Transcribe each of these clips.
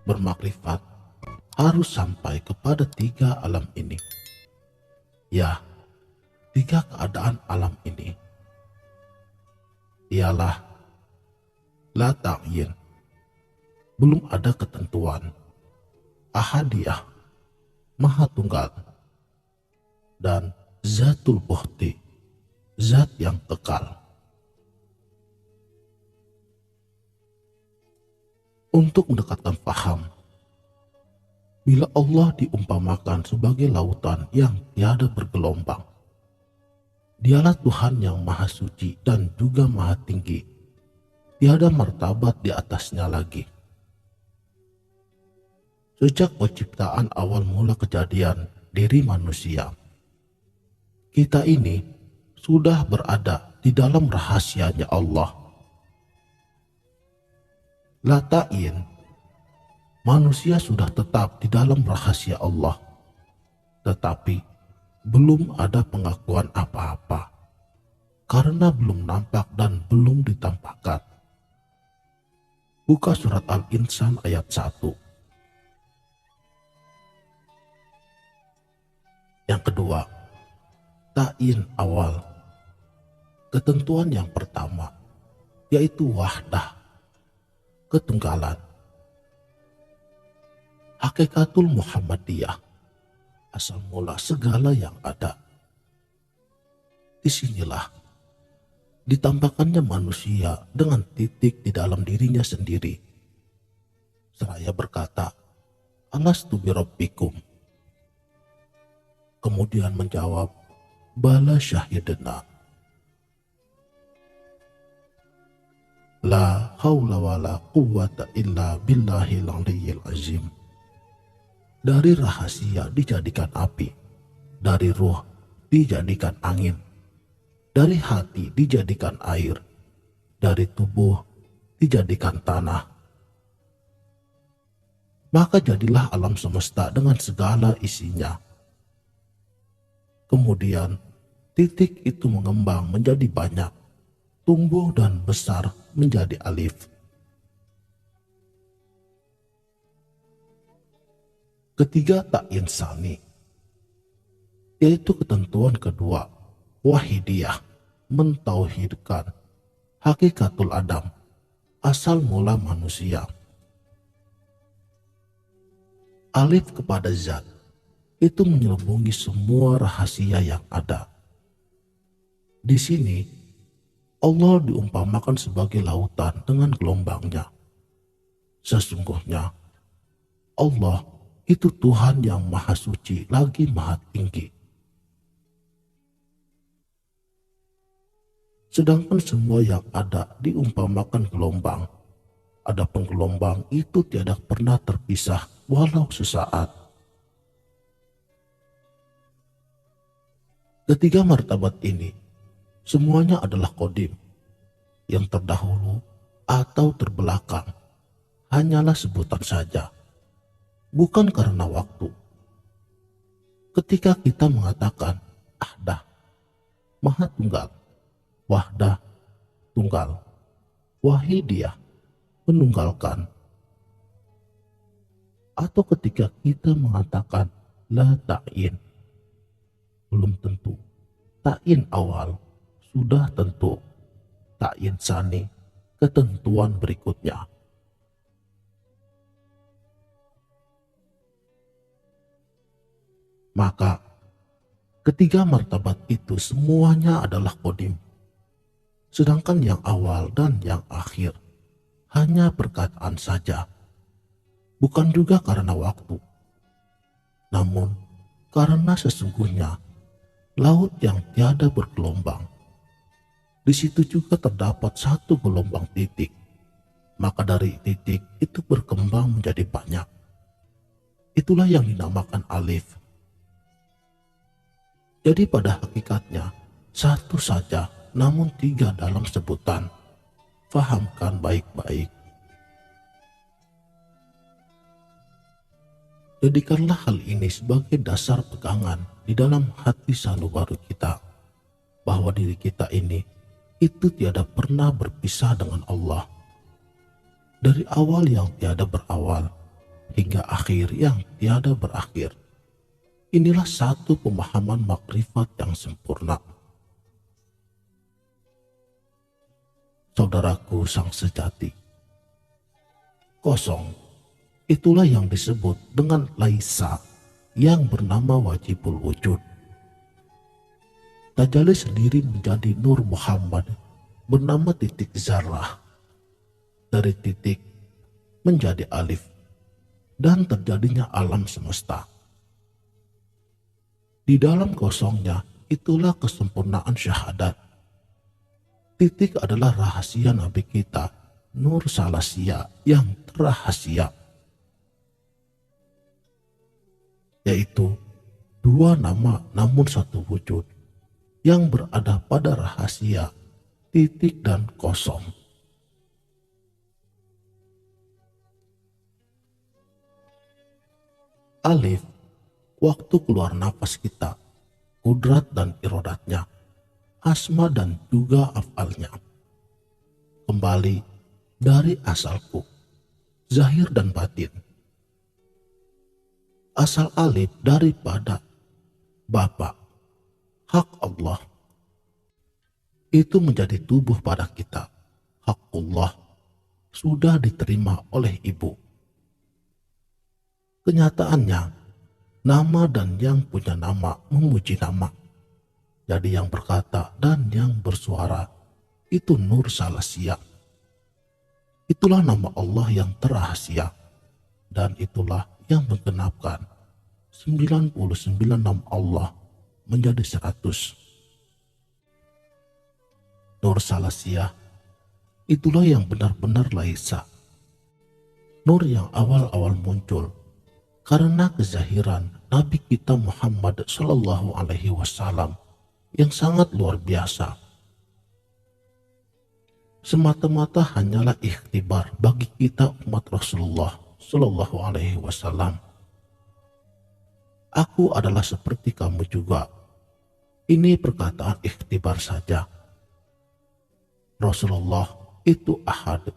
bermakrifat harus sampai kepada tiga alam ini. Ya, tiga keadaan alam ini ialah la ta'yin, belum ada ketentuan, ahadiyah, maha tunggal, dan zatul buhti, zat yang kekal. Untuk mendekatkan paham, bila Allah diumpamakan sebagai lautan yang tiada bergelombang, Dialah Tuhan yang maha suci dan juga maha tinggi, tiada martabat di atasnya lagi. Sejak penciptaan awal mula kejadian diri manusia, kita ini sudah berada di dalam rahasianya Allah. La ta'in, manusia sudah tetap di dalam rahasia Allah, tetapi belum ada pengakuan apa-apa karena belum nampak dan belum ditampakkan. Buka surat Al-Insan ayat 1. Yang kedua, ta'in awal. Ketentuan yang pertama yaitu wahdah, ketunggalan. Hakikatul Muhammadiyah, asal mula segala yang ada. Disinilah ditampakkannya manusia dengan titik di dalam dirinya sendiri. Seraya berkata, Alastu birabbikum. Kemudian menjawab, Bala syahidna. La haula wa la quwwata illa billahil aliyyil azim. Dari rahasia dijadikan api, dari ruh dijadikan angin, dari hati dijadikan air, dari tubuh dijadikan tanah. Maka jadilah alam semesta dengan segala isinya. Kemudian titik itu mengembang menjadi banyak, tumbuh dan besar menjadi alif. Ketiga, ta'in sani, yaitu ketentuan kedua, wahidiyah, mentauhidkan hakikatul Adam, asal mula manusia. Alif kepada zat, itu menyelubungi semua rahasia yang ada. Di sini, Allah diumpamakan sebagai lautan dengan gelombangnya. Sesungguhnya, Allah itu Tuhan yang maha suci lagi maha tinggi. Sedangkan semua yang ada diumpamakan gelombang. Adapun gelombang itu tiada pernah terpisah walau sesaat. Ketiga martabat ini semuanya adalah qadim, yang terdahulu atau terbelakang hanyalah sebutan saja, bukan karena waktu. Ketika kita mengatakan ahdah, maha tunggal, wahdah, tunggal, wahidiyah, menunggalkan, atau ketika kita mengatakan la ta'in, belum tentu. Ta'in awal sudah tentu. Ta'in sani, ketentuan berikutnya. Maka ketiga martabat itu semuanya adalah qadim. Sedangkan yang awal dan yang akhir hanya perkataan saja. Bukan juga karena waktu, namun karena sesungguhnya laut yang tiada bergelombang. Di situ juga terdapat satu gelombang titik. Maka dari titik itu berkembang menjadi banyak. Itulah yang dinamakan alif. Jadi pada hakikatnya satu saja, namun tiga dalam sebutan. Fahamkan baik-baik. Jadikanlah hal ini sebagai dasar pegangan di dalam hati sanubari kita, bahwa diri kita ini itu tiada pernah berpisah dengan Allah. Dari awal yang tiada berawal, hingga akhir yang tiada berakhir. Inilah satu pemahaman makrifat yang sempurna. Saudaraku sang sejati, kosong itulah yang disebut dengan laisa yang bernama wajibul wujud. Tajalli sendiri menjadi Nur Muhammad bernama titik zarah. Dari titik menjadi alif dan terjadinya alam semesta. Di dalam kosongnya itulah kesempurnaan syahadat. Titik adalah rahasia Nabi kita, Nur Salasia yang terahasia. Yaitu dua nama namun satu wujud yang berada pada rahasia, titik dan kosong. Alif, waktu keluar nafas kita, kudrat dan irodatnya, asma dan juga afalnya. Kembali dari asalku, zahir dan batin. Asal alif daripada Bapa, hak Allah. Itu menjadi tubuh pada kita, hak Allah, sudah diterima oleh ibu. Kenyataannya, nama dan yang punya nama memuji nama. Jadi yang berkata dan yang bersuara itu Nur Salasia. Itulah nama Allah yang terahasia. Dan itulah yang menggenapkan 99 nama Allah menjadi 100. Nur Salasia, itulah yang benar-benar laisa. Nur yang awal-awal muncul karena kezahiran Nabi kita Muhammad Sallallahu Alaihi Wasallam yang sangat luar biasa. Semata-mata hanyalah ikhtibar bagi kita umat Rasulullah Sallallahu Alaihi Wasallam. Aku adalah seperti kamu juga. Ini perkataan ikhtibar saja. Rasulullah itu ahad,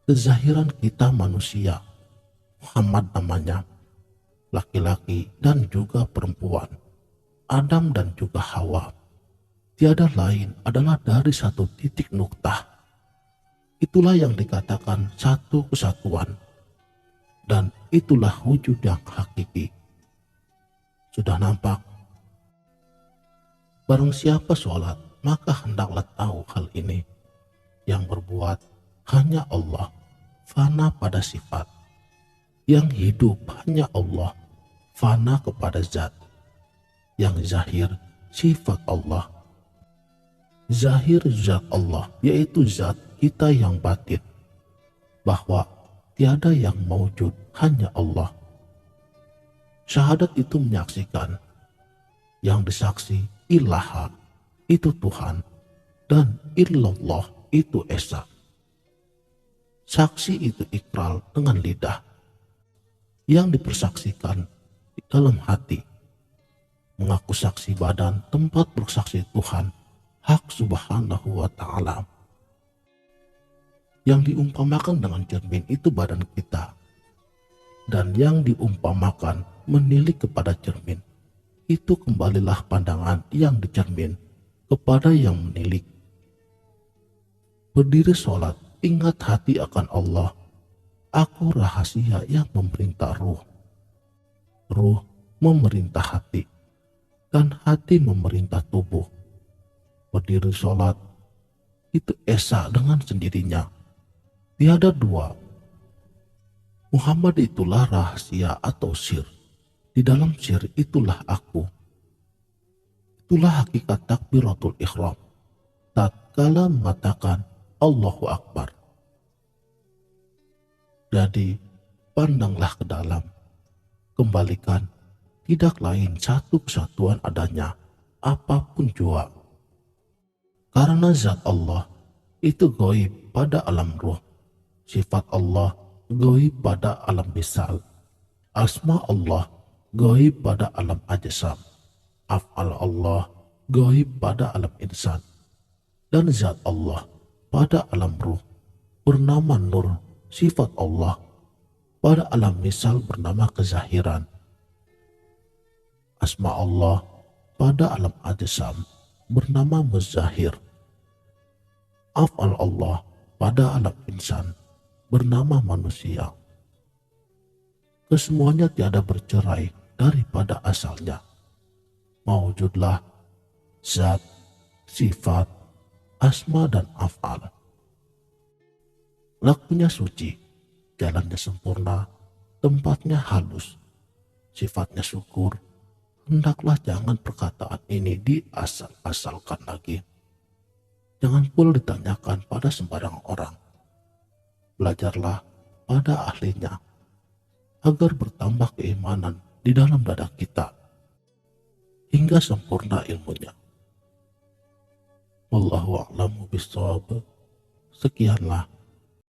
kezahiran kita manusia. Muhammad namanya, laki-laki dan juga perempuan, Adam dan juga Hawa. Tiada lain adalah dari satu titik nuktah. Itulah yang dikatakan satu kesatuan. Dan itulah wujud yang hakiki. Sudah nampak? Barang siapa sholat, maka hendaklah tahu hal ini. Yang berbuat hanya Allah, fana pada sifat. Yang hidup hanya Allah, fana kepada zat. Yang zahir sifat Allah. Zahir zat Allah, yaitu zat kita yang batin. Bahwa tiada yang mewujud, hanya Allah. Syahadat itu menyaksikan. Yang disaksi ilaha, itu Tuhan. Dan illallah, itu esa. Saksi itu ikrar dengan lidah. Yang dipersaksikan di dalam hati. Mengaku saksi badan tempat bersaksi Tuhan, hak subhanahu wa ta'ala. Yang diumpamakan dengan cermin itu badan kita. Dan yang diumpamakan menilik kepada cermin, itu kembalilah pandangan yang dicermin kepada yang menilik. Berdiri sholat, ingat hati akan Allah. Aku rahasia yang memerintah ruh. Ruh memerintah hati. Dan hati memerintah tubuh. Berdiri sholat, itu esa dengan sendirinya. Tiada dua. Muhammad itulah rahasia atau sir. Di dalam sir itulah aku. Itulah hakikat takbiratul ihram. Tatkala mengatakan Allahu Akbar. Jadi, pandanglah ke dalam. Kembalikan, tidak lain satu kesatuan adanya, apapun jua. Karena zat Allah itu gaib pada alam ruh. Sifat Allah gaib pada alam misal. Asma Allah gaib pada alam ajsam. Af'al Allah gaib pada alam insan. Dan zat Allah pada alam ruh bernama Nur, sifat Allah. pada alam misal bernama kezahiran, asma Allah pada alam ajsam bernama muzahir, af'al Allah pada alam insan bernama manusia. Kesemuanya tiada bercerai daripada asalnya. Mawujudlah zat, sifat, asma dan af'al. Lakunya suci, jalannya sempurna, tempatnya halus, sifatnya syukur. Hendaklah jangan perkataan ini diasal-asalkan lagi. Jangan pula ditanyakan pada sembarang orang. Belajarlah pada ahlinya, agar bertambah keimanan di dalam dada kita, hingga sempurna ilmunya. Wallahu a'lamu bishawab. Sekianlah